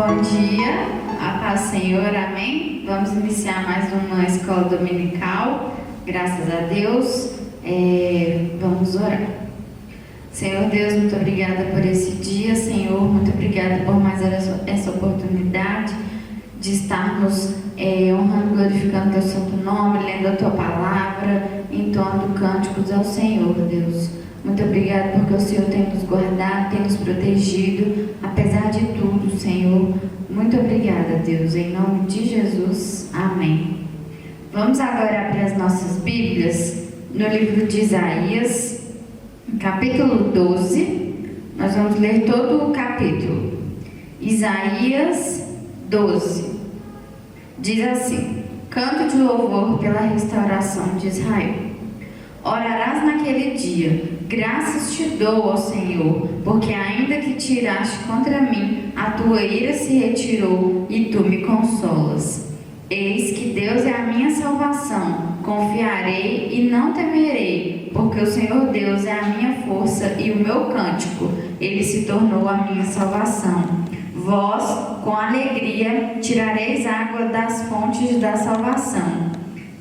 Bom dia, a paz do Senhor, amém? Vamos iniciar mais uma escola dominical, graças a Deus. Vamos orar. Senhor Deus, muito obrigada por esse dia, Senhor, muito obrigada por mais essa oportunidade de estarmos honrando, glorificando Teu santo nome, lendo a Tua palavra, entoando cânticos ao Senhor, Deus. Muito obrigada porque o Senhor tem nos guardado, tem nos protegido, apesar de tudo, Senhor. Muito obrigada, Deus, em nome de Jesus, amém. Vamos agora abrir as nossas Bíblias no livro de Isaías, capítulo 12. Nós vamos ler todo o capítulo. Isaías 12. Diz assim: canto de louvor pela restauração de Israel. Orarás naquele dia: graças te dou, ó Senhor, porque ainda que tiraste contra mim, a tua ira se retirou e tu me consolas. Eis que Deus é a minha salvação, confiarei e não temerei, porque o Senhor Deus é a minha força e o meu cântico, ele se tornou a minha salvação. Vós, com alegria, tirareis água das fontes da salvação.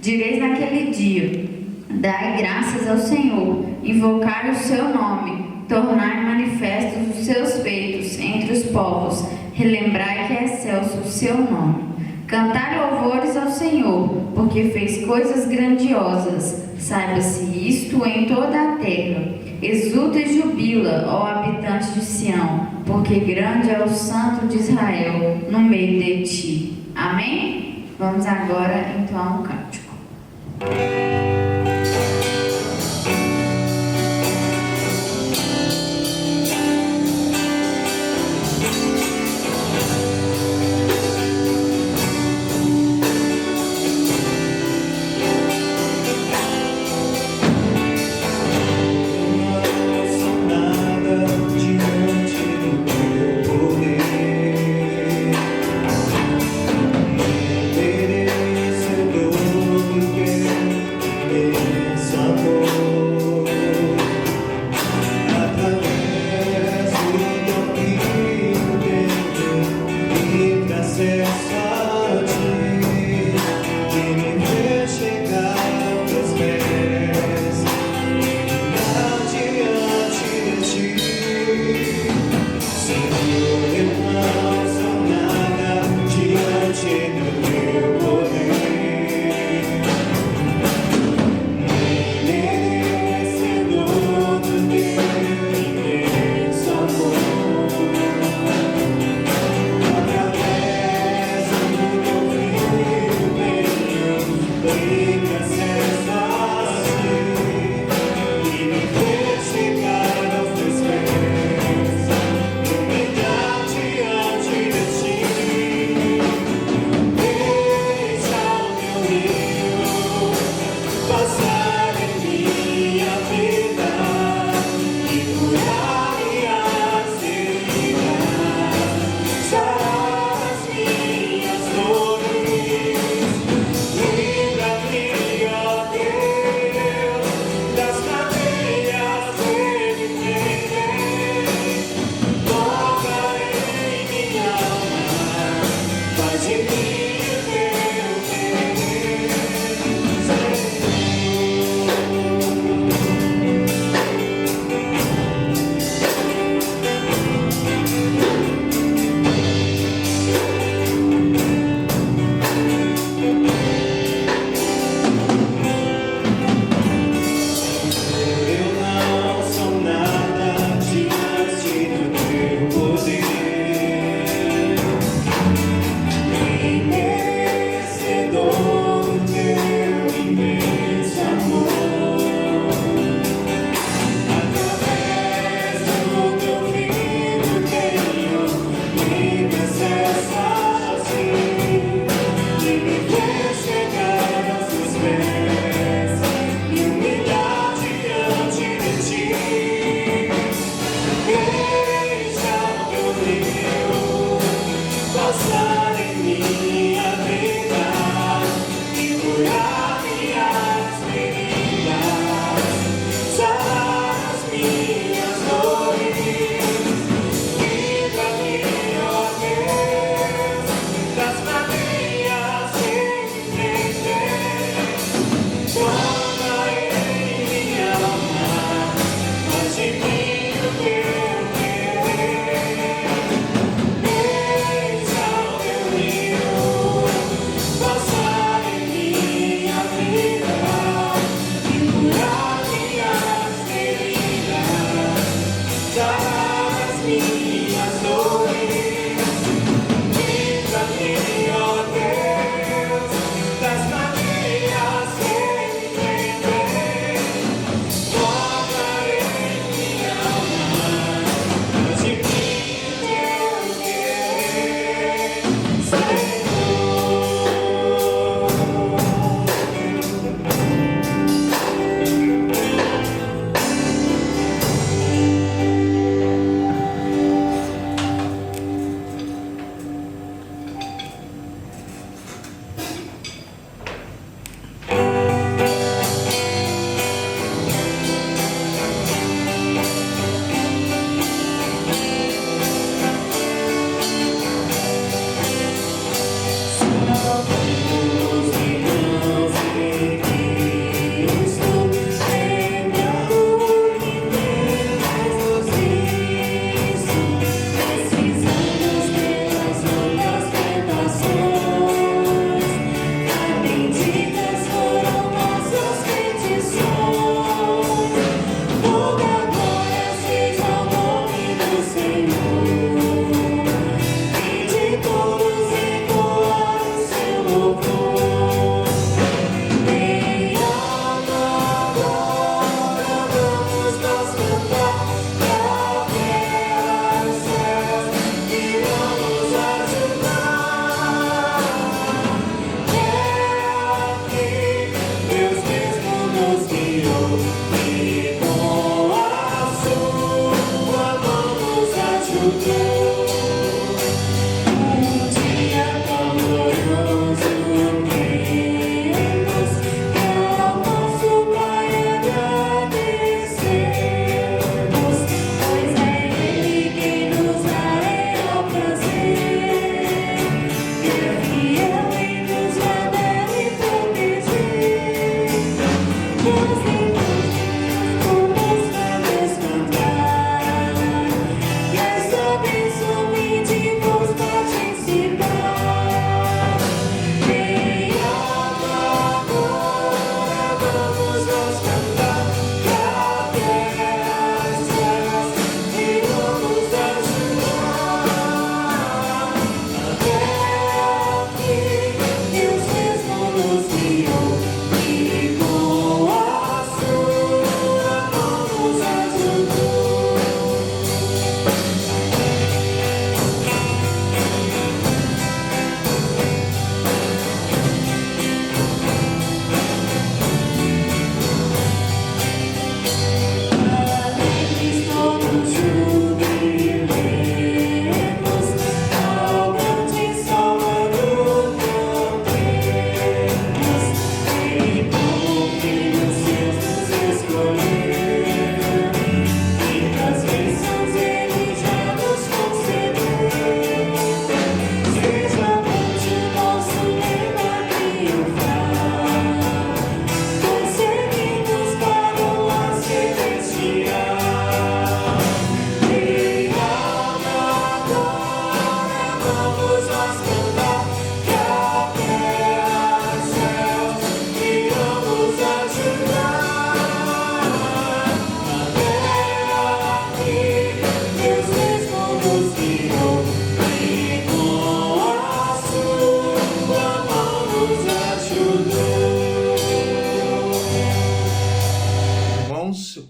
Direis naquele dia: dai graças ao Senhor, invocai o seu nome, tornai manifestos os seus feitos entre os povos, relembrai que é excelso o seu nome. Cantai louvores ao Senhor, porque fez coisas grandiosas, saiba-se isto em toda a terra. Exulta e jubila, ó habitante de Sião, porque grande é o Santo de Israel no meio de ti. Amém? Vamos agora entoar um cântico. Livra-me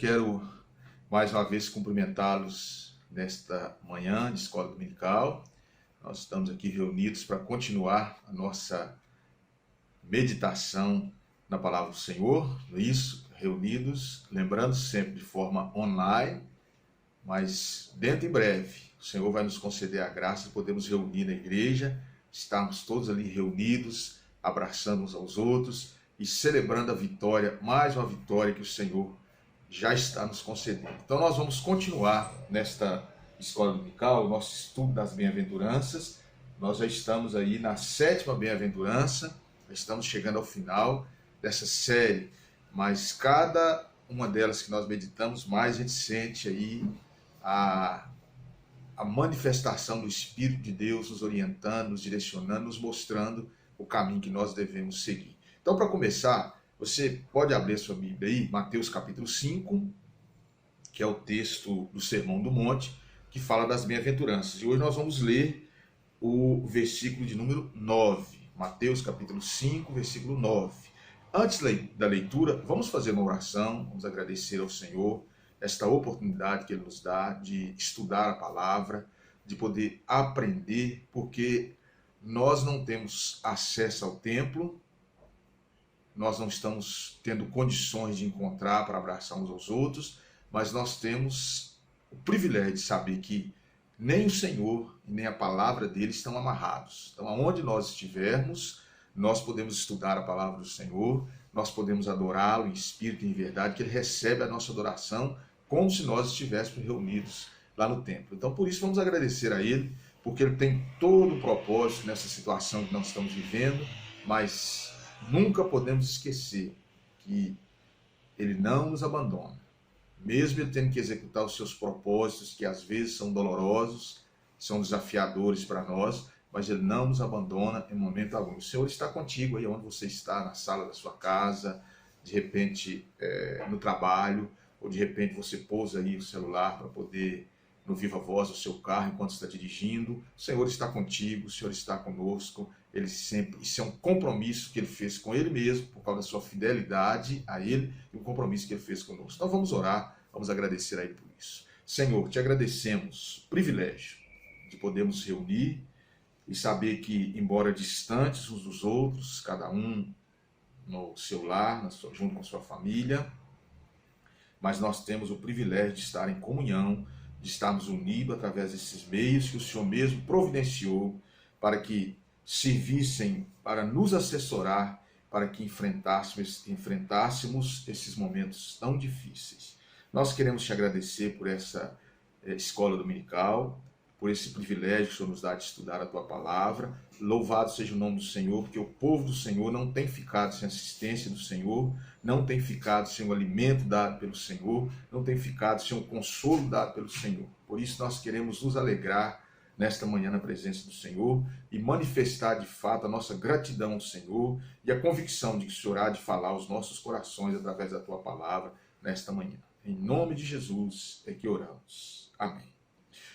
quero mais uma vez cumprimentá-los nesta manhã de escola dominical. Nós estamos aqui reunidos para continuar a nossa meditação na palavra do Senhor, não é isso? Reunidos, lembrando sempre de forma online, mas dentro em breve o Senhor vai nos conceder a graça de podermos reunir na igreja, estarmos todos ali reunidos, abraçando uns aos outros e celebrando a vitória, mais uma vitória que o Senhor já está nos concedendo. Então nós vamos continuar nesta escola dominical, o nosso estudo das bem-aventuranças. Nós já estamos aí na 7ª bem-aventurança, estamos chegando ao final dessa série, mas cada uma delas que nós meditamos, mais a gente sente aí a manifestação do Espírito de Deus nos orientando, nos direcionando, nos mostrando o caminho que nós devemos seguir. Então, para começar, você pode abrir a sua Bíblia aí, Mateus capítulo 5, que é o texto do Sermão do Monte, que fala das bem-aventuranças. E hoje nós vamos ler o versículo de número 9. Mateus capítulo 5, versículo 9. Antes da leitura, vamos fazer uma oração, vamos agradecer ao Senhor esta oportunidade que Ele nos dá de estudar a palavra, de poder aprender, porque nós não temos acesso ao templo, nós não estamos tendo condições de encontrar para abraçar uns aos outros, mas nós temos o privilégio de saber que nem o Senhor e nem a palavra dele estão amarrados. Então, aonde nós estivermos, nós podemos estudar a palavra do Senhor, nós podemos adorá-lo em espírito e em verdade, que ele recebe a nossa adoração como se nós estivéssemos reunidos lá no templo. Então, por isso, vamos agradecer a ele, porque ele tem todo o propósito nessa situação que nós estamos vivendo, mas nunca podemos esquecer que ele não nos abandona. Mesmo ele tendo que executar os seus propósitos, que às vezes são dolorosos, são desafiadores para nós, mas ele não nos abandona em momento algum. O Senhor está contigo aí onde você está, na sala da sua casa, de repente no trabalho, ou de repente você pousa aí o celular para poder, no viva voz do seu carro, enquanto está dirigindo. O Senhor está contigo, o Senhor está conosco. Ele sempre, isso é um compromisso que ele fez com ele mesmo, por causa da sua fidelidade a ele, e um compromisso que ele fez conosco. Então vamos orar, vamos agradecer a ele por isso. Senhor, te agradecemos o privilégio de podermos reunir e saber que, embora distantes uns dos outros, cada um no seu lar, junto com sua família, mas nós temos o privilégio de estar em comunhão, de estarmos unidos através desses meios que o Senhor mesmo providenciou para que servissem para nos assessorar, para que enfrentássemos esses momentos tão difíceis. Nós queremos te agradecer por essa escola dominical, por esse privilégio que o Senhor nos dá de estudar a tua palavra. Louvado seja o nome do Senhor, porque o povo do Senhor não tem ficado sem assistência do Senhor, não tem ficado sem o alimento dado pelo Senhor, não tem ficado sem o consolo dado pelo Senhor. Por isso nós queremos nos alegrar nesta manhã na presença do Senhor e manifestar de fato a nossa gratidão ao Senhor e a convicção de que o Senhor há de falar aos nossos corações através da tua palavra nesta manhã. Em nome de Jesus é que oramos. Amém.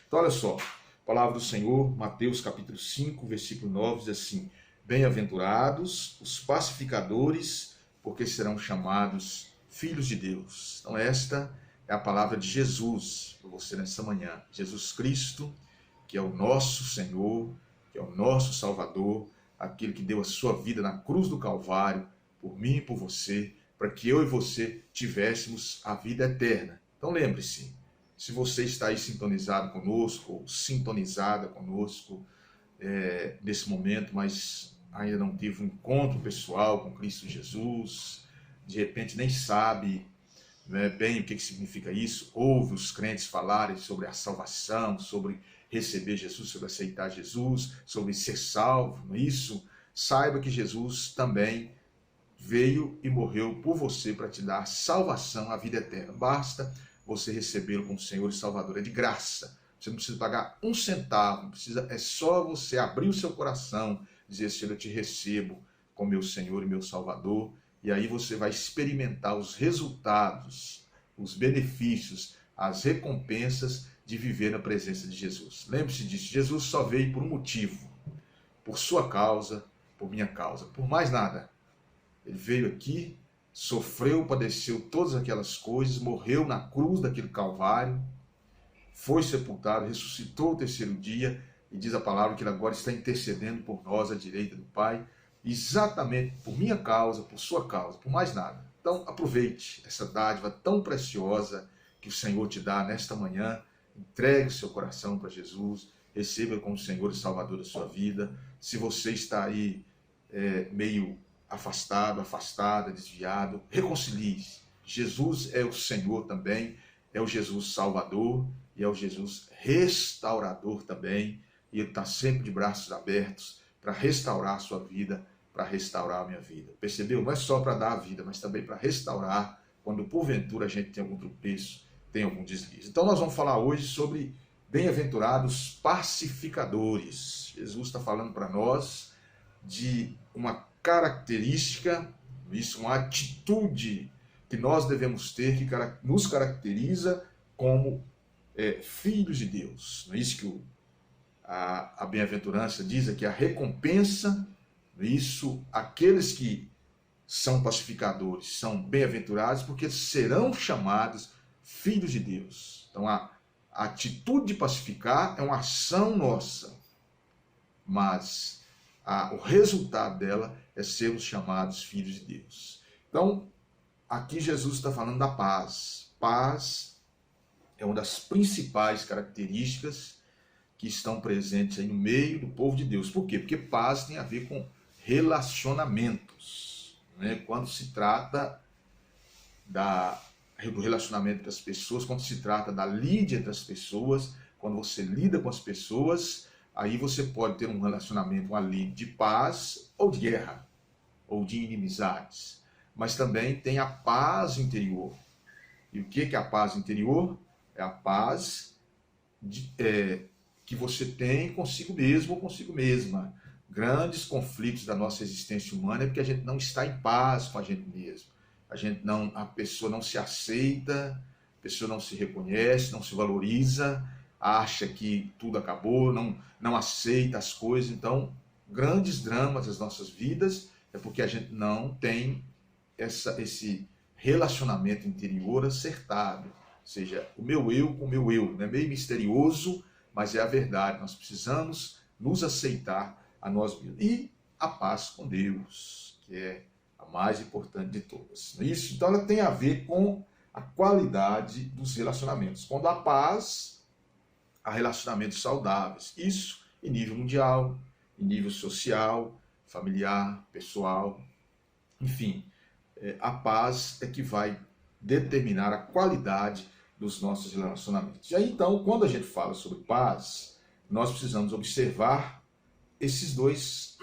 Então olha só, a palavra do Senhor, Mateus capítulo 5, versículo 9, diz assim: bem-aventurados os pacificadores, porque serão chamados filhos de Deus. Então esta é a palavra de Jesus para você nessa manhã. Jesus Cristo, que é o nosso Senhor, que é o nosso Salvador, aquele que deu a sua vida na cruz do Calvário, por mim e por você, para que eu e você tivéssemos a vida eterna. Então lembre-se, se você está aí sintonizado conosco, ou sintonizada conosco nesse momento, mas ainda não teve um encontro pessoal com Cristo Jesus, de repente nem sabe bem o que significa isso, ouve os crentes falarem sobre a salvação, sobre receber Jesus, sobre aceitar Jesus, sobre ser salvo, não é isso? Saiba que Jesus também veio e morreu por você para te dar salvação, a vida eterna. Basta você recebê-lo como Senhor e Salvador, é de graça. Você não precisa pagar um centavo, não precisa, é só você abrir o seu coração, dizer: Senhor, eu te recebo como meu Senhor e meu Salvador, e aí você vai experimentar os resultados, os benefícios, as recompensas de viver na presença de Jesus. Lembre-se disso, Jesus só veio por um motivo, por sua causa, por minha causa, por mais nada. Ele veio aqui sofreu, padeceu todas aquelas coisas, morreu na cruz daquele Calvário, foi sepultado, ressuscitou o terceiro dia, e diz a palavra que ele agora está intercedendo por nós à direita do Pai, exatamente por minha causa, por sua causa, por mais nada. Então aproveite essa dádiva tão preciosa que o Senhor te dá nesta manhã, entregue o seu coração para Jesus, receba como Senhor e Salvador da sua vida. Se você está aí meio afastado, afastada, desviado, reconcilie-se. Jesus é o Senhor também, é o Jesus Salvador e é o Jesus restaurador também, e Ele está sempre de braços abertos para restaurar a sua vida, para restaurar a minha vida. Percebeu? Não é só para dar a vida, mas também para restaurar quando porventura a gente tem algum tropeço, tem algum deslize. Então nós vamos falar hoje sobre bem-aventurados pacificadores. Jesus está falando para nós de uma característica, isso, uma atitude que nós devemos ter, que nos caracteriza como filhos de Deus. Não é isso que a bem-aventurança diz aqui, a recompensa, isso, aqueles que são pacificadores são bem-aventurados porque serão chamados filhos de Deus. Então a atitude de pacificar é uma ação nossa, mas o resultado dela é sermos chamados filhos de Deus. Então, aqui Jesus está falando da paz. Paz é uma das principais características que estão presentes aí no meio do povo de Deus. Por quê? Porque paz tem a ver com relacionamentos, né? Quando se trata do relacionamento das pessoas, quando se trata da lide entre as pessoas, quando você lida com as pessoas, aí você pode ter um relacionamento, uma lide de paz ou de guerra, ou de inimizades. Mas também tem a paz interior. E o que é a paz interior? É a paz que você tem consigo mesmo ou consigo mesma. Grandes conflitos da nossa existência humana é porque a gente não está em paz com a gente mesmo. A pessoa não se aceita, a pessoa não se reconhece, não se valoriza, acha que tudo acabou, não aceita as coisas. Então, grandes dramas das nossas vidas é porque a gente não tem esse relacionamento interior acertado. Ou seja, o meu eu com o meu eu. É meio misterioso, mas é a verdade. Nós precisamos nos aceitar a nós mesmos. E a paz com Deus, que é a mais importante de todas. Isso, então, ela tem a ver com a qualidade dos relacionamentos. Quando há paz, há relacionamentos saudáveis. Isso em nível mundial, em nível social, familiar, pessoal. Enfim, a paz é que vai determinar a qualidade dos nossos relacionamentos. E aí, então, quando a gente fala sobre paz, nós precisamos observar esses dois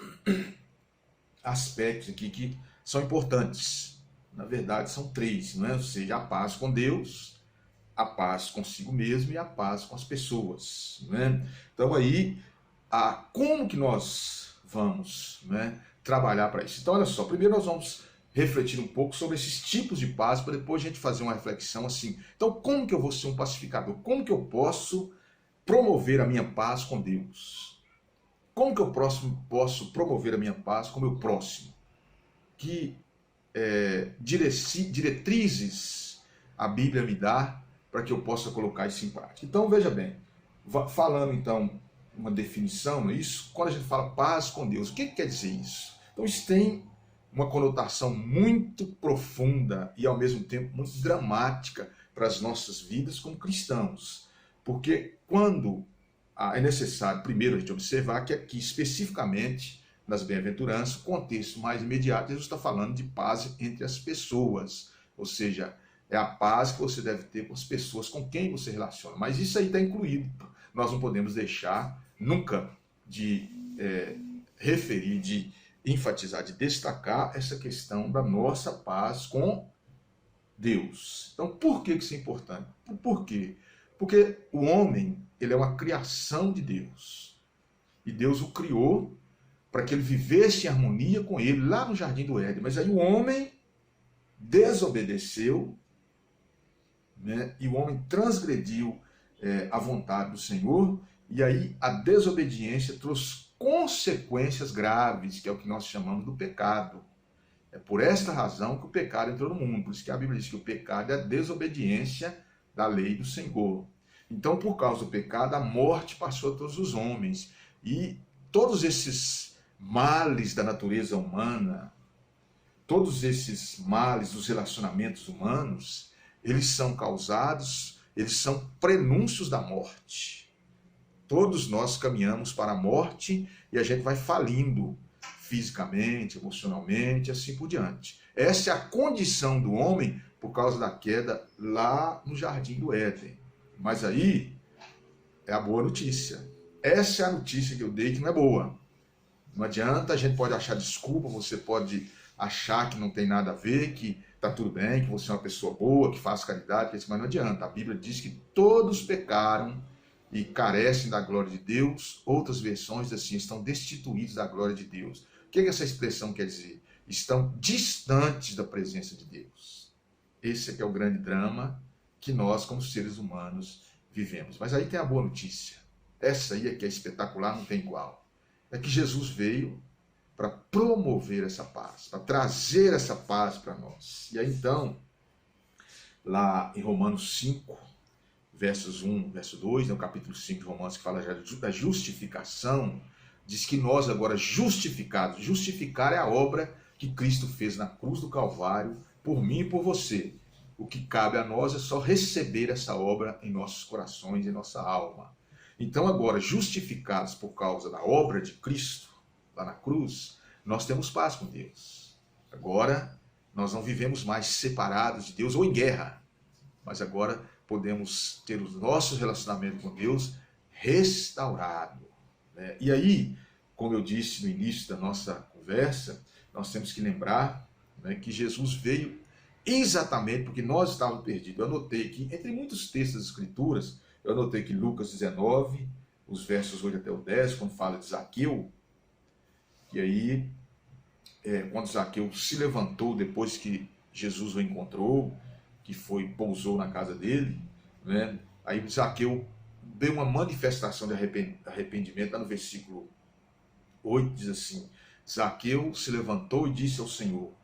aspectos aqui que são importantes. Na verdade, são três, não é? Ou seja, a paz com Deus, a paz consigo mesmo e a paz com as pessoas. Não é? Então, aí, como que nós vamos, né, trabalhar para isso? Então, olha só, primeiro nós vamos refletir um pouco sobre esses tipos de paz, para depois a gente fazer uma reflexão assim. Então, como que eu vou ser um pacificador? Como que eu posso promover a minha paz com Deus? Como que eu posso promover a minha paz com o meu próximo? Que diretrizes a Bíblia me dá para que eu possa colocar isso em prática? Então, veja bem, falando então uma definição, não é isso? Quando a gente fala paz com Deus, o que quer dizer isso? Então, isso tem uma conotação muito profunda e, ao mesmo tempo, muito dramática para as nossas vidas como cristãos. Porque quando é necessário, primeiro, a gente observar que aqui, especificamente, nas bem-aventuranças, o contexto mais imediato, Jesus está falando de paz entre as pessoas. Ou seja, é a paz que você deve ter com as pessoas com quem você relaciona. Mas isso aí está incluído. Nós não podemos deixar nunca de referir, de enfatizar, de destacar essa questão da nossa paz com Deus. Então, por que isso é importante? Por quê? Porque o homem, ele é uma criação de Deus. E Deus o criou para que ele vivesse em harmonia com ele, lá no Jardim do Éden. Mas aí o homem desobedeceu, né? E o homem transgrediu a vontade do Senhor, e aí a desobediência trouxe consequências graves, que é o que nós chamamos do pecado. É por esta razão que o pecado entrou no mundo. Por isso que a Bíblia diz que o pecado é a desobediência da lei do Senhor. Então, por causa do pecado, a morte passou a todos os homens. E todos esses males da natureza humana, todos esses males dos relacionamentos humanos, eles são causados, eles são prenúncios da morte. Todos nós caminhamos para a morte e a gente vai falindo fisicamente, emocionalmente, assim por diante. Essa é a condição do homem por causa da queda lá no Jardim do Éden. Mas aí é a boa notícia. Essa é a notícia que eu dei que não é boa. Não adianta, a gente pode achar desculpa, você pode achar que não tem nada a ver, que está tudo bem, que você é uma pessoa boa, que faz caridade, mas não adianta. A Bíblia diz que todos pecaram e carecem da glória de Deus. Outras versões assim, estão destituídos da glória de Deus. O que essa expressão quer dizer? Estão distantes da presença de Deus. Esse é que é o grande drama que nós, como seres humanos, vivemos. Mas aí tem a boa notícia. Essa aí é que é espetacular, não tem igual. É que Jesus veio para promover essa paz, para trazer essa paz para nós. E aí então, lá em Romanos 5, versos 1, verso 2, no capítulo 5 de Romanos, que fala já da justificação, diz que nós agora justificados, justificar é a obra que Cristo fez na cruz do Calvário, por mim e por você. O que cabe a nós é só receber essa obra em nossos corações e nossa alma. Então agora, justificados por causa da obra de Cristo, lá na cruz, nós temos paz com Deus. Agora, nós não vivemos mais separados de Deus ou em guerra, mas agora podemos ter o nosso relacionamento com Deus restaurado. Né? E aí, como eu disse no início da nossa conversa, nós temos que lembrar, né, que Jesus veio exatamente porque nós estávamos perdidos. Eu anotei que, entre muitos textos das Escrituras, eu anotei que Lucas 19, os versos 8 até o 10, quando fala de Zaqueu, e aí, quando Zaqueu se levantou depois que Jesus o encontrou, que pousou na casa dele, né? Aí Zaqueu deu uma manifestação de arrependimento, lá no versículo 8 diz assim: Zaqueu se levantou e disse ao Senhor,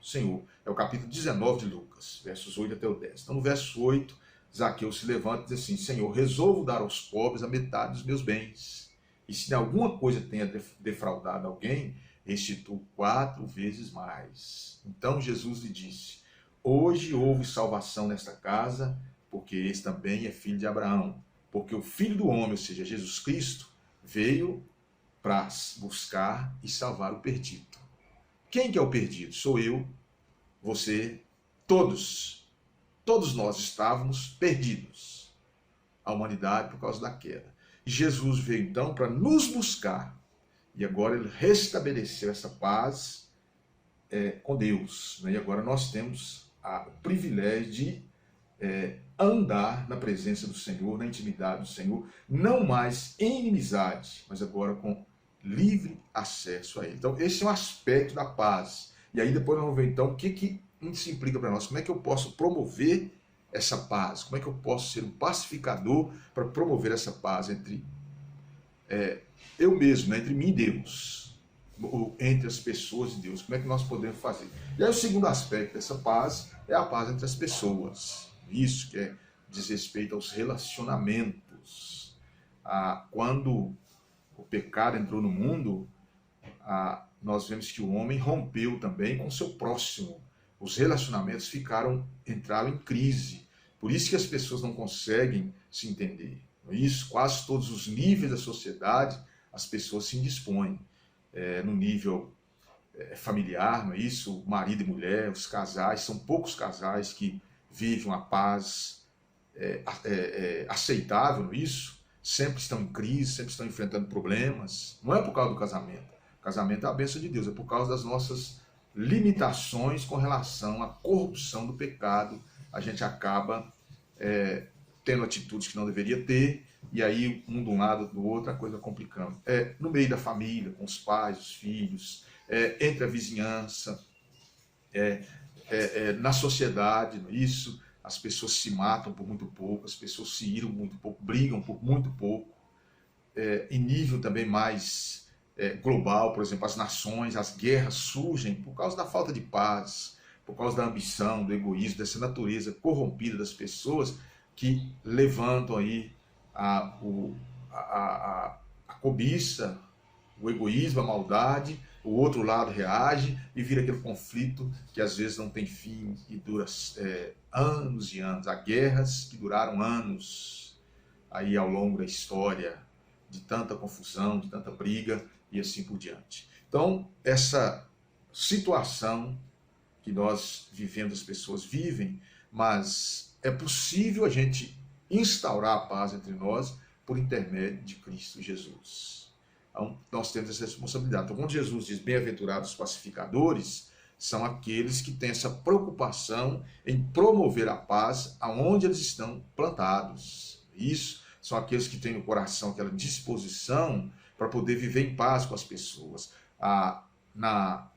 é o capítulo 19 de Lucas, versos 8 até o 10. Então no verso 8, Zaqueu se levanta e diz assim: Senhor, resolvo dar aos pobres a metade dos meus bens, e se alguma coisa tenha defraudado alguém, restituo 4 vezes mais. Então Jesus lhe disse: hoje houve salvação nesta casa, porque esse também é filho de Abraão. Porque o Filho do Homem, ou seja, Jesus Cristo, veio para buscar e salvar o perdido. Quem que é o perdido? Sou eu, você, todos. Todos nós estávamos perdidos. A humanidade por causa da queda. E Jesus veio então para nos buscar. E agora ele restabeleceu essa paz com Deus. Né? E agora nós temos o privilégio de andar na presença do Senhor, na intimidade do Senhor, não mais em inimizade, mas agora com livre acesso a Ele. Então esse é um aspecto da paz. E aí depois nós vamos ver então o que isso implica para nós. Como é que eu posso promover essa paz? Como é que eu posso ser um pacificador para promover essa paz entre eu mesmo, né? Entre mim e Deus, ou entre as pessoas e Deus? Como é que nós podemos fazer? E aí o segundo aspecto dessa paz é a paz entre as pessoas. Isso que diz respeito aos relacionamentos. Quando o pecado entrou no mundo, nós vemos que o homem rompeu também com o seu próximo. Os relacionamentos entraram em crise. Por isso que as pessoas não conseguem se entender. Isso, quase todos os níveis da sociedade, as pessoas se indispõem. No nível familiar, não é isso? Marido e mulher, os casais, são poucos casais que vivem uma paz aceitável, não é isso? Sempre estão em crise, sempre estão enfrentando problemas. Não é por causa do casamento. O casamento é a bênção de Deus, é por causa das nossas limitações com relação à corrupção do pecado. A gente acaba tendo atitudes que não deveria ter, e aí um de um lado do outro, a coisa complicando. No meio da família, com os pais, os filhos, entre a vizinhança, na sociedade, não é isso? As pessoas se matam por muito pouco, as pessoas se iram muito pouco, brigam por muito pouco, em nível também mais global, por exemplo, as nações, as guerras surgem por causa da falta de paz, por causa da ambição, do egoísmo, dessa natureza corrompida das pessoas que levantam aí a cobiça, o egoísmo, a maldade, o outro lado reage e vira aquele conflito que às vezes não tem fim e dura anos e anos. Há guerras que duraram anos aí ao longo da história, de tanta confusão, de tanta briga e assim por diante. Então, essa situação que nós vivemos, as pessoas vivem, mas é possível a gente instaurar a paz entre nós por intermédio de Cristo Jesus. Então, nós temos essa responsabilidade. Então, quando Jesus diz bem-aventurados os pacificadores, são aqueles que têm essa preocupação em promover a paz aonde eles estão plantados. Isso são aqueles que têm no coração aquela disposição para poder viver em paz com as pessoas. Na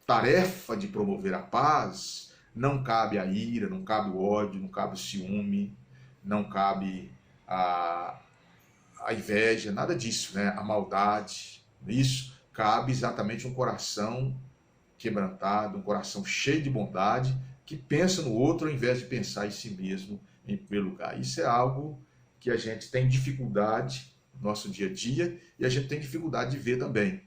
tarefa de promover a paz, não cabe a ira, não cabe o ódio, não cabe o ciúme, não cabe a inveja, nada disso, né? A maldade. Isso cabe exatamente um coração quebrantado, um coração cheio de bondade, que pensa no outro ao invés de pensar em si mesmo em primeiro lugar. Isso é algo que a gente tem dificuldade no nosso dia a dia e a gente tem dificuldade de ver também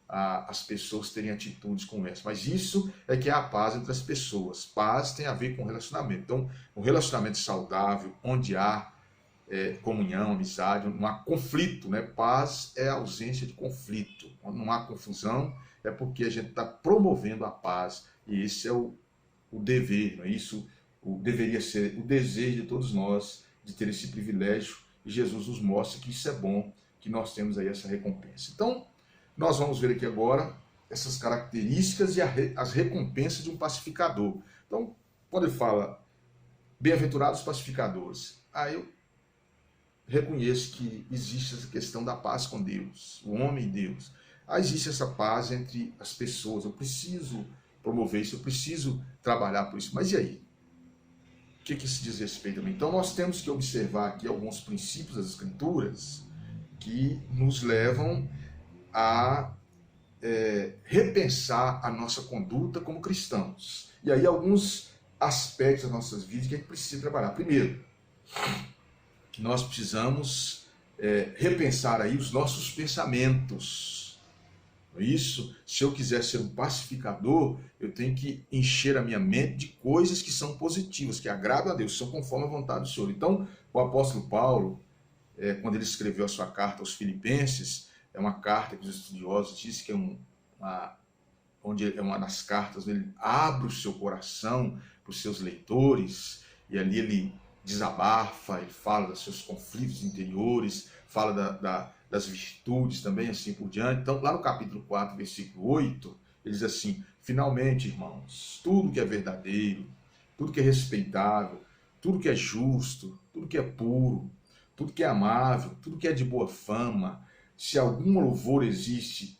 as pessoas terem atitudes como essa. Mas isso é que é a paz entre as pessoas. Paz tem a ver com relacionamento. Então, um relacionamento saudável, onde há comunhão, amizade, não há conflito, né? Paz é a ausência de conflito. Quando não há confusão, é porque a gente está promovendo a paz. E esse é o dever, não é isso? Deveria ser o desejo de todos nós de ter esse privilégio. E Jesus nos mostra que isso é bom, que nós temos aí essa recompensa. Então, nós vamos ver aqui agora essas características e as recompensas de um pacificador. Então, quando ele fala bem-aventurados pacificadores, aí eu reconheço que existe essa questão da paz com Deus, o homem e Deus. Aí existe essa paz entre as pessoas. Eu preciso promover isso, eu preciso trabalhar por isso. Mas e aí? O que isso diz respeito a mim? Então nós temos que observar aqui alguns princípios das Escrituras que nos levam a repensar a nossa conduta como cristãos. E aí alguns aspectos das nossas vidas que a gente precisa trabalhar. Primeiro, nós precisamos repensar aí os nossos pensamentos. Isso, se eu quiser ser um pacificador, eu tenho que encher a minha mente de coisas que são positivas, que agradam a Deus, são conforme a vontade do Senhor. Então, o apóstolo Paulo, quando ele escreveu a sua carta aos Filipenses, é uma carta que os estudiosos dizem que é uma das cartas, ele abre o seu coração para os seus leitores, e ali ele desabafa, ele fala dos seus conflitos interiores, fala das virtudes também, assim por diante. Então, lá no capítulo 4, versículo 8, ele diz assim: finalmente, irmãos, tudo que é verdadeiro, tudo que é respeitável, tudo que é justo, tudo que é puro, tudo que é amável, tudo que é de boa fama, se algum louvor existe,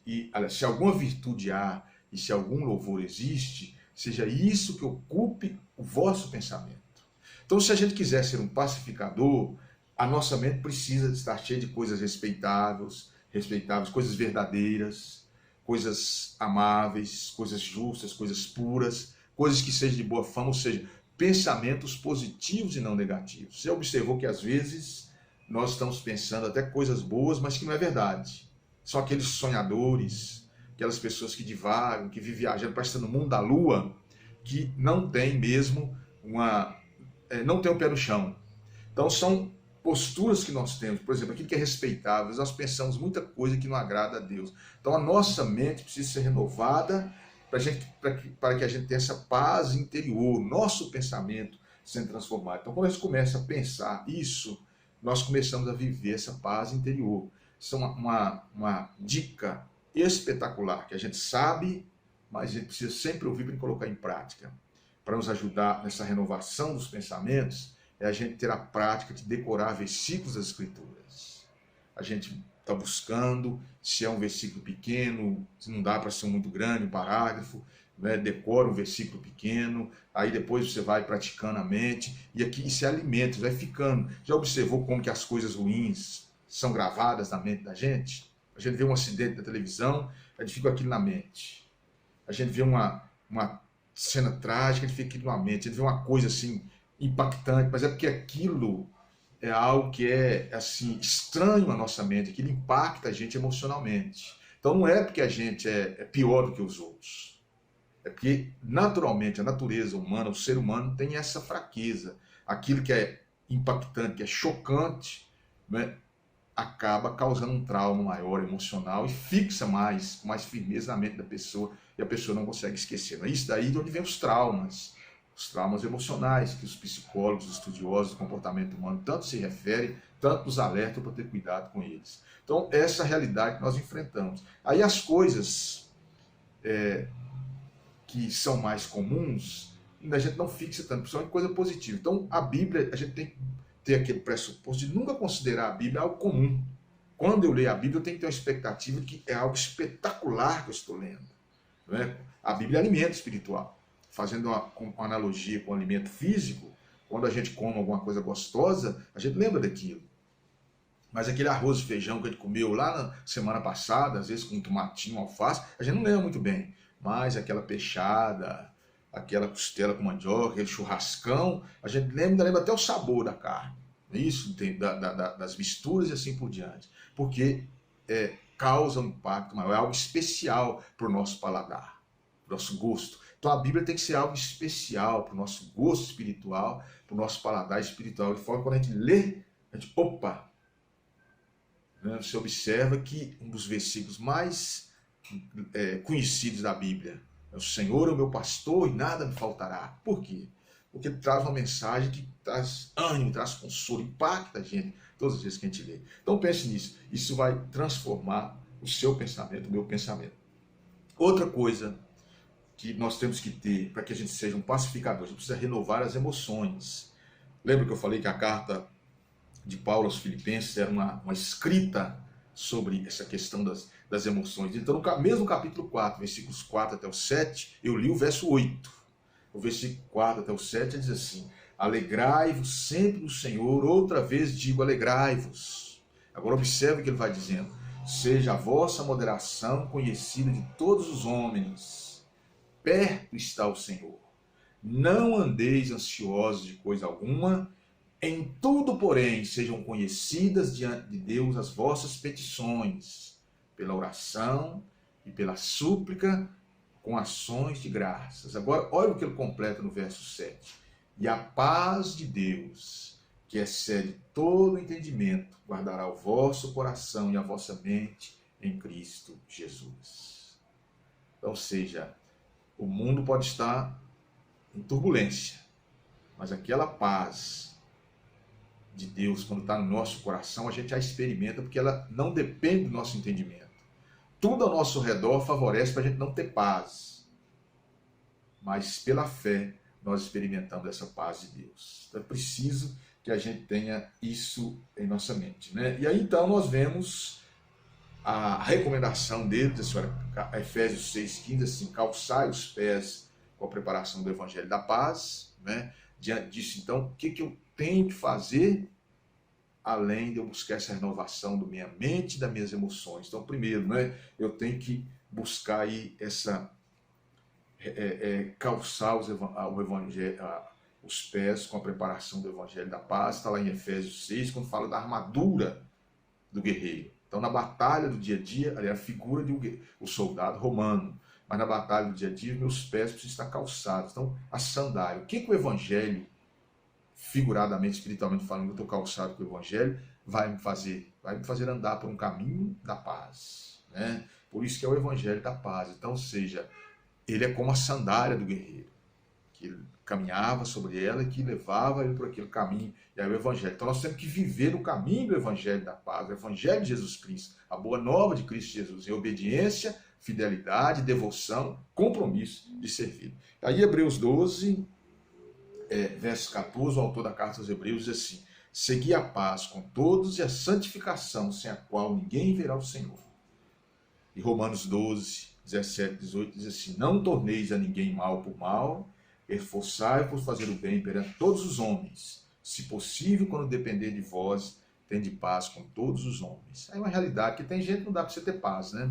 se alguma virtude há, e se algum louvor existe, seja isso que ocupe o vosso pensamento. Então, se a gente quiser ser um pacificador, a nossa mente precisa estar cheia de coisas respeitáveis, coisas verdadeiras, coisas amáveis, coisas justas, coisas puras, coisas que sejam de boa fama, ou seja, pensamentos positivos e não negativos. Você observou que às vezes nós estamos pensando até coisas boas, mas que não é verdade. São aqueles sonhadores, aquelas pessoas que divagam, que vivem viajando, parece no mundo da lua, que não tem mesmo não tem o pé no chão. Então são posturas que nós temos, por exemplo, aquilo que é respeitável, nós pensamos muita coisa que não agrada a Deus. Então a nossa mente precisa ser renovada para que a gente tenha essa paz interior, nosso pensamento sendo transformado. Então quando a gente começa a pensar isso, nós começamos a viver essa paz interior. Isso é uma dica espetacular, que a gente sabe, mas a gente precisa sempre ouvir para colocar em prática. Para nos ajudar nessa renovação dos pensamentos, é a gente ter a prática de decorar versículos das Escrituras. A gente está buscando, se é um versículo pequeno, se não dá para ser muito grande, um parágrafo, né? Decora um versículo pequeno, aí depois você vai praticando a mente, e aqui se alimenta, vai ficando. Já observou como que as coisas ruins são gravadas na mente da gente? A gente vê um acidente na televisão, a gente fica com aquilo na mente. A gente vê uma cena trágica, a gente fica aquilo na mente. A gente vê uma coisa assim impactante, mas é porque aquilo é algo que é assim estranho à nossa mente, aquilo impacta a gente emocionalmente. Então não é porque a gente é pior do que os outros. É porque naturalmente a natureza humana, o ser humano tem essa fraqueza. Aquilo que é impactante, que é chocante, né, acaba causando um trauma maior emocional e fixa com mais firmeza na mente da pessoa e a pessoa não consegue esquecer. Não é isso daí de onde vem os traumas emocionais que os psicólogos, os estudiosos do comportamento humano tanto se referem, tanto nos alertam para ter cuidado com eles. Então, essa é a realidade que nós enfrentamos. Aí as coisas que são mais comuns, a gente não fixa tanto, principalmente coisa positiva. Então, a Bíblia, a gente tem que ter aquele pressuposto de nunca considerar a Bíblia algo comum. Quando eu leio a Bíblia, eu tenho que ter uma expectativa de que é algo espetacular que eu estou lendo. Não é? A Bíblia é alimento espiritual. Fazendo uma analogia com o alimento físico, quando a gente come alguma coisa gostosa, a gente lembra daquilo. Mas aquele arroz e feijão que a gente comeu lá na semana passada, às vezes com um tomatinho, alface, a gente não lembra muito bem. Mas aquela peixada, aquela costela com mandioca, aquele churrascão, a gente lembra até o sabor da carne. Isso, das misturas e assim por diante. Porque causa um impacto maior, é algo especial para o nosso paladar, para o nosso gosto. Então a Bíblia tem que ser algo especial para o nosso gosto espiritual, para o nosso paladar espiritual. De forma que quando a gente lê, a gente, opa! Né? Você observa que um dos versículos mais conhecidos da Bíblia é: o Senhor é o meu pastor e nada me faltará. Por quê? Porque ele traz uma mensagem que traz ânimo, traz consolo, impacta a gente todas as vezes que a gente lê. Então pense nisso. Isso vai transformar o seu pensamento, o meu pensamento. Outra coisa que nós temos que ter para que a gente seja um pacificador, a gente precisa renovar as emoções. Lembra que eu falei que a carta de Paulo aos Filipenses era uma escrita sobre essa questão das emoções? Então, no mesmo capítulo 4, versículos 4 até o 7, eu li o verso 8. O versículo 4 até o 7 diz assim: alegrai-vos sempre no Senhor, outra vez digo alegrai-vos. Agora observe o que ele vai dizendo: seja a vossa moderação conhecida de todos os homens. Perto está o Senhor. Não andeis ansiosos de coisa alguma, em tudo, porém, sejam conhecidas diante de Deus as vossas petições, pela oração e pela súplica, com ações de graças. Agora, olha o que ele completa no verso 7. E a paz de Deus, que excede todo entendimento, guardará o vosso coração e a vossa mente em Cristo Jesus. Ou seja, o mundo pode estar em turbulência, mas aquela paz de Deus, quando está no nosso coração, a gente a experimenta, porque ela não depende do nosso entendimento. Tudo ao nosso redor favorece para a gente não ter paz, mas pela fé nós experimentamos essa paz de Deus. Então é preciso que a gente tenha isso em nossa mente, né? E aí então nós vemos a recomendação dele, Efésios 6,15, assim: calçai os pés com a preparação do Evangelho da Paz, né? Diante disso, então, o que eu tenho que fazer além de eu buscar essa renovação da minha mente, das minhas emoções? Então, primeiro, né, eu tenho que buscar aí calçar o Evangelho, os pés com a preparação do Evangelho da Paz. Está lá em Efésios 6, quando fala da armadura do guerreiro. Então, na batalha do dia a dia, ali é a figura de um soldado romano, mas na batalha do dia a dia, meus pés precisam estar calçados. Então, a sandália. O que o Evangelho, figuradamente, espiritualmente falando, eu estou calçado com o Evangelho, vai me fazer? Vai me fazer andar por um caminho da paz, né? Por isso que é o Evangelho da Paz. Então, ou seja, ele é como a sandália do guerreiro, que ele caminhava sobre ela e que levava ele por aquele caminho, e aí o Evangelho. Então nós temos que viver no caminho do Evangelho da Paz, o Evangelho de Jesus Cristo, a boa nova de Cristo Jesus, em obediência, fidelidade, devoção, compromisso de servir. Aí Hebreus 12, verso 14, o autor da carta aos Hebreus diz assim: segui a paz com todos e a santificação, sem a qual ninguém verá o Senhor. E Romanos 12, 17, 18 diz assim: não torneis a ninguém mal por mal, esforçai por fazer o bem perante todos os homens, se possível, quando depender de vós, tende paz com todos os homens. É uma realidade que tem gente que não dá para você ter paz, né?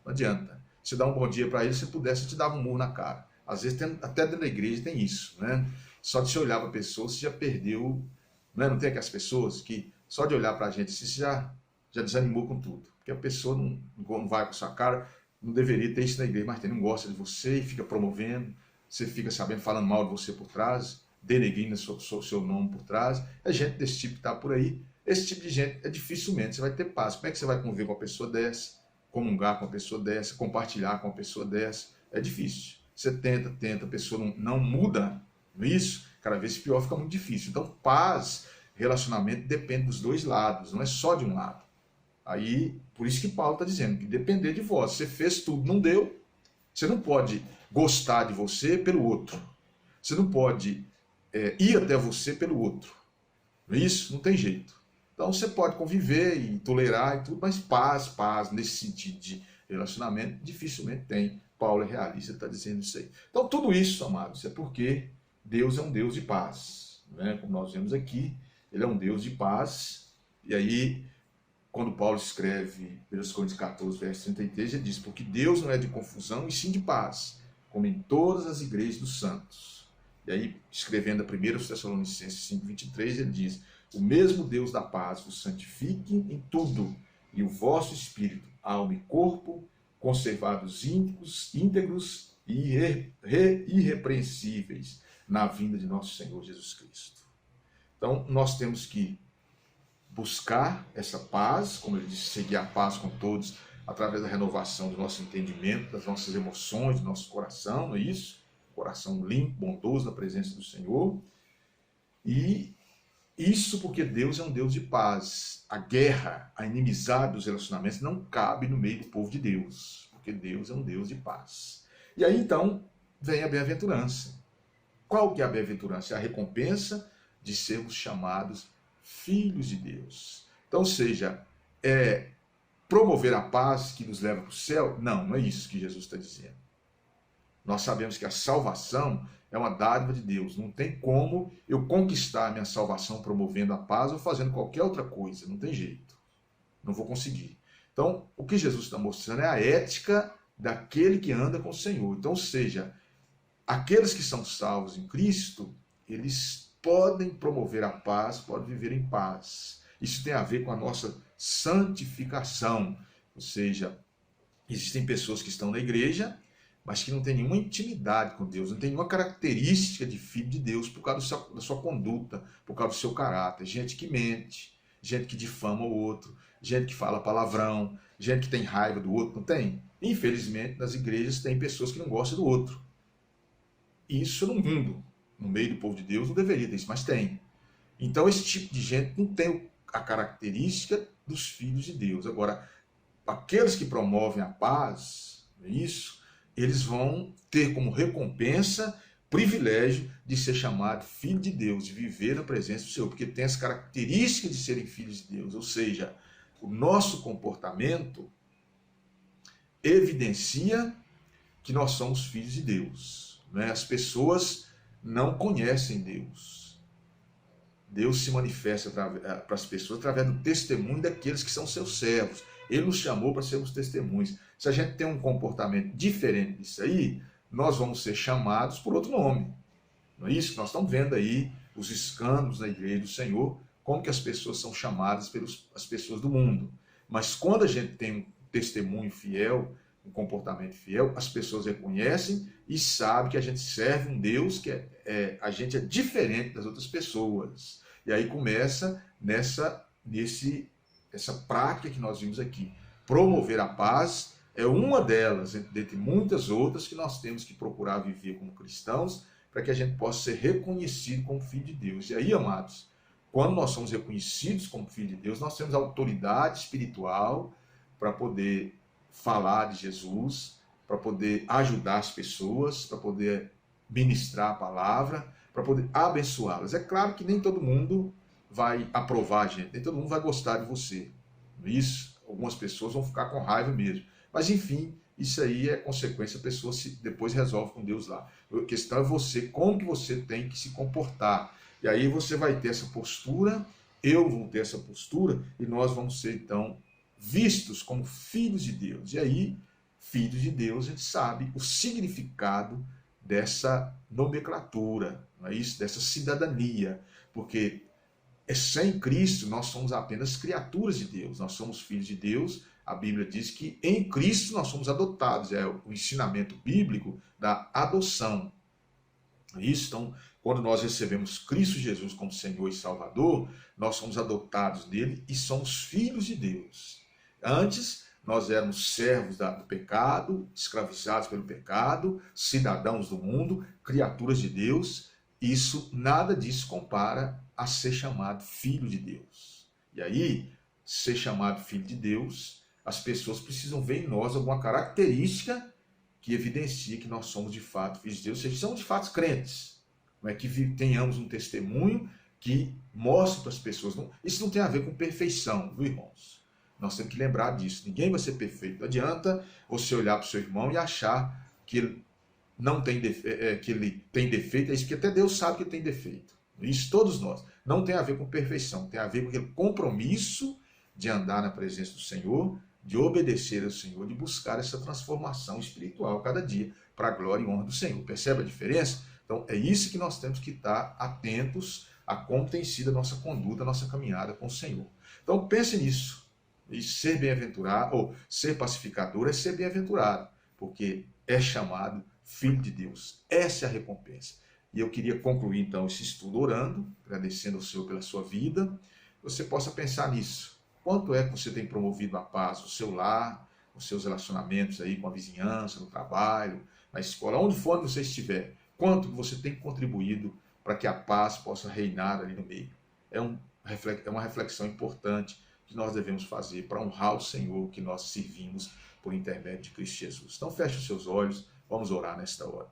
Não adianta. Você dá um bom dia para ele, se pudesse, você te dava um murro na cara. Às vezes, até dentro da igreja tem isso, né? Só de você olhar para a pessoa, você já perdeu, né? Não tem aquelas pessoas que só de olhar para a gente, você já desanimou com tudo. Porque a pessoa não vai com a sua cara, não deveria ter isso na igreja, mas tem, não gosta de você e fica promovendo, você fica sabendo, falando mal de você por trás, denegrindo seu nome por trás. É gente desse tipo que está por aí. Esse tipo de gente, dificilmente você vai ter paz. Como é que você vai conviver com uma pessoa dessa, comungar com uma pessoa dessa, compartilhar com uma pessoa dessa? É difícil. Você tenta, a pessoa não muda, não é isso? Cada vez pior, fica muito difícil. Então, paz, relacionamento depende dos dois lados, não é só de um lado. Aí, por isso que Paulo está dizendo que depender de vós. Você fez tudo, não deu. Você não pode gostar de você pelo outro. Você não pode ir até você pelo outro. Não é isso? Não tem jeito. Então você pode conviver e tolerar e tudo, mas paz, nesse sentido de relacionamento, dificilmente tem. Paulo é realista, está dizendo isso aí. Então tudo isso, amados, é porque Deus é um Deus de paz. Né? Como nós vemos aqui, ele é um Deus de paz. E aí, quando Paulo escreve, 1 Coríntios 14, verso 33, ele diz, porque Deus não é de confusão, e sim de paz, como em todas as igrejas dos santos. E aí, escrevendo a 1 Tessalonicenses 5, 23, ele diz, o mesmo Deus da paz vos santifique em tudo, e o vosso espírito, alma e corpo, conservados íntegros e irrepreensíveis na vinda de nosso Senhor Jesus Cristo. Então, nós temos que buscar essa paz, como ele disse, seguir a paz com todos, através da renovação do nosso entendimento, das nossas emoções, do nosso coração, não é isso? Coração limpo, bondoso na presença do Senhor. E isso porque Deus é um Deus de paz. A guerra, a inimizade dos relacionamentos não cabe no meio do povo de Deus, porque Deus é um Deus de paz. E aí então vem a bem-aventurança. Qual que é a bem-aventurança? É a recompensa de sermos chamados filhos de Deus. Então, ou seja, promover a paz que nos leva para o céu? Não é isso que Jesus está dizendo. Nós sabemos que a salvação é uma dádiva de Deus. Não tem como eu conquistar a minha salvação promovendo a paz ou fazendo qualquer outra coisa. Não tem jeito. Não vou conseguir. Então, o que Jesus está mostrando é a ética daquele que anda com o Senhor. Então, ou seja, aqueles que são salvos em Cristo, eles podem promover a paz, podem viver em paz. Isso tem a ver com a nossa santificação. Ou seja, existem pessoas que estão na igreja, mas que não tem nenhuma intimidade com Deus, não tem nenhuma característica de filho de Deus por causa da sua conduta, por causa do seu caráter. Gente que mente, gente que difama o outro, gente que fala palavrão, gente que tem raiva do outro, não tem? Infelizmente, nas igrejas tem pessoas que não gostam do outro. Isso no mundo, no meio do povo de Deus, não deveria ter isso, mas tem. Então esse tipo de gente não tem a característica dos filhos de Deus. Agora, aqueles que promovem a paz, isso, eles vão ter como recompensa, privilégio de ser chamado filho de Deus, de viver na presença do Senhor, porque tem as características de serem filhos de Deus, ou seja, o nosso comportamento evidencia que nós somos filhos de Deus. Né? As pessoas não conhecem Deus. Deus se manifesta para as pessoas através do testemunho daqueles que são seus servos. Ele nos chamou para sermos testemunhos. Se a gente tem um comportamento diferente disso aí, nós vamos ser chamados por outro nome. Não é isso? Nós estamos vendo aí os escândalos da igreja do Senhor, como que as pessoas são chamadas pelas pessoas do mundo. Mas quando a gente tem um testemunho fiel, um comportamento fiel, as pessoas reconhecem e sabem que a gente serve um Deus que a gente é diferente das outras pessoas. E aí começa essa prática que nós vimos aqui. Promover a paz é uma delas, dentre muitas outras, que nós temos que procurar viver como cristãos, para que a gente possa ser reconhecido como filho de Deus. E aí, amados, quando nós somos reconhecidos como filho de Deus, nós temos autoridade espiritual para poder falar de Jesus, para poder ajudar as pessoas, para poder ministrar a palavra, para poder abençoá-las. É claro que nem todo mundo vai aprovar a gente, nem todo mundo vai gostar de você. Isso, algumas pessoas vão ficar com raiva mesmo. Mas enfim, isso aí é consequência, a pessoa depois resolve com Deus lá. A questão é você, como que você tem que se comportar. E aí você vai ter essa postura eu vou ter essa postura e nós vamos ser, então, vistos como filhos de Deus. E aí, filhos de Deus, a gente sabe o significado dessa nomenclatura, não é isso? Dessa cidadania, porque sem Cristo nós somos apenas criaturas de Deus, nós somos filhos de Deus. A Bíblia diz que em Cristo nós somos adotados, é o ensinamento bíblico da adoção. Isso, então, quando nós recebemos Cristo Jesus como Senhor e Salvador, nós somos adotados nele e somos filhos de Deus. Antes, nós éramos servos do pecado, escravizados pelo pecado, cidadãos do mundo, criaturas de Deus. Nada disso compara a ser chamado filho de Deus. E aí, ser chamado filho de Deus, as pessoas precisam ver em nós alguma característica que evidencia que nós somos de fato filhos de Deus, ou seja, somos de fato crentes. Não é que tenhamos um testemunho que mostre para as pessoas. Isso não tem a ver com perfeição, viu, irmãos? Nós temos que lembrar disso. Ninguém vai ser perfeito. Não adianta você olhar para o seu irmão e achar que ele não tem que ele tem defeito. É isso, porque até Deus sabe que ele tem defeito. Isso todos nós. Não tem a ver com perfeição. Tem a ver com aquele compromisso de andar na presença do Senhor, de obedecer ao Senhor, de buscar essa transformação espiritual cada dia para a glória e honra do Senhor. Percebe a diferença? Então, é isso que nós temos que estar atentos a como tem sido a nossa conduta, a nossa caminhada com o Senhor. Então, pense nisso. E ser bem-aventurado, ou ser pacificador, é ser bem-aventurado, porque é chamado filho de Deus. Essa é a recompensa. E eu queria concluir, então, esse estudo orando, agradecendo ao Senhor pela sua vida. Você possa pensar nisso. Quanto é que você tem promovido a paz no seu lar, nos seus relacionamentos aí com a vizinhança, no trabalho, na escola, onde for você estiver? Quanto você tem contribuído para que a paz possa reinar ali no meio? É uma reflexão importante que nós devemos fazer para honrar o Senhor que nós servimos por intermédio de Cristo Jesus. Então feche os seus olhos, vamos orar nesta hora.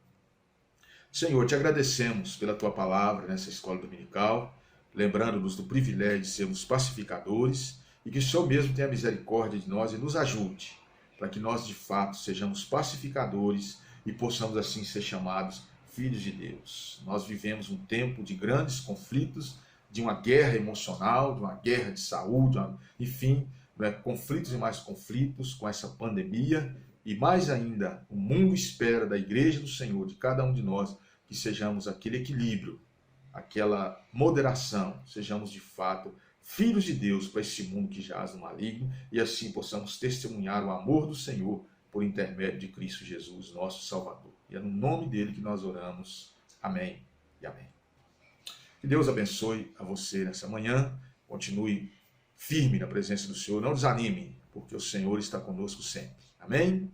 Senhor, te agradecemos pela tua palavra nessa escola dominical, lembrando-nos do privilégio de sermos pacificadores e que o Senhor mesmo tenha misericórdia de nós e nos ajude para que nós de fato sejamos pacificadores e possamos assim ser chamados filhos de Deus. Nós vivemos um tempo de grandes conflitos, de uma guerra emocional, de uma guerra de saúde, enfim, conflitos e mais conflitos com essa pandemia. E mais ainda, o mundo espera da Igreja do Senhor, de cada um de nós, que sejamos aquele equilíbrio, aquela moderação, sejamos de fato filhos de Deus para esse mundo que jaz no maligno e assim possamos testemunhar o amor do Senhor por intermédio de Cristo Jesus, nosso Salvador. E é no nome dele que nós oramos. Amém e amém. Que Deus abençoe a você nessa manhã. Continue firme na presença do Senhor. Não desanime, porque o Senhor está conosco sempre. Amém?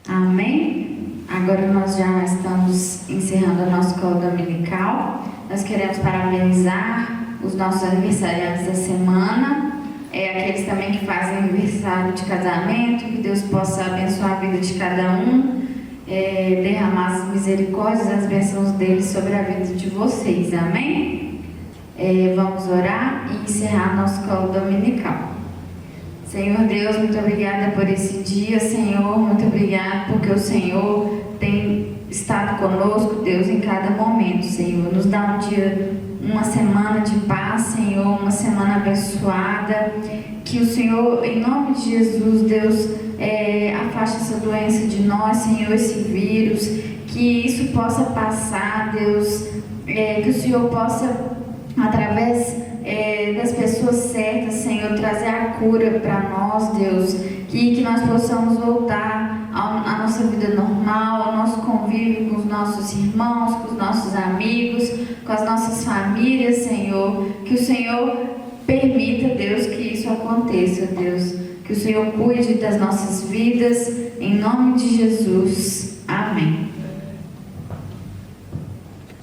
Amém? Agora nós já estamos encerrando a nossa escola dominical. Nós queremos parabenizar os nossos aniversariantes da semana. Aqueles também que fazem aniversário de casamento. Que Deus possa abençoar a vida de cada um. Derramar as misericórdias e as bênçãos dele sobre a vida de vocês, amém? Vamos orar e encerrar nosso colo dominical. Senhor Deus, muito obrigada por esse dia, Senhor, muito obrigada porque o Senhor tem estado conosco, Deus, em cada momento, Senhor. Nos dá um dia, uma semana de paz, Senhor, uma semana abençoada. Que o Senhor, em nome de Jesus, Deus, afaste essa doença de nós, Senhor, esse vírus, que isso possa passar, Deus, que o Senhor possa, através das pessoas certas, Senhor, trazer a cura para nós, Deus, que nós possamos voltar à nossa vida normal, ao nosso convívio com os nossos irmãos, com os nossos amigos, com as nossas famílias, Senhor, que o Senhor permita, Deus, que isso aconteça, Deus, que o Senhor cuide das nossas vidas, em nome de Jesus.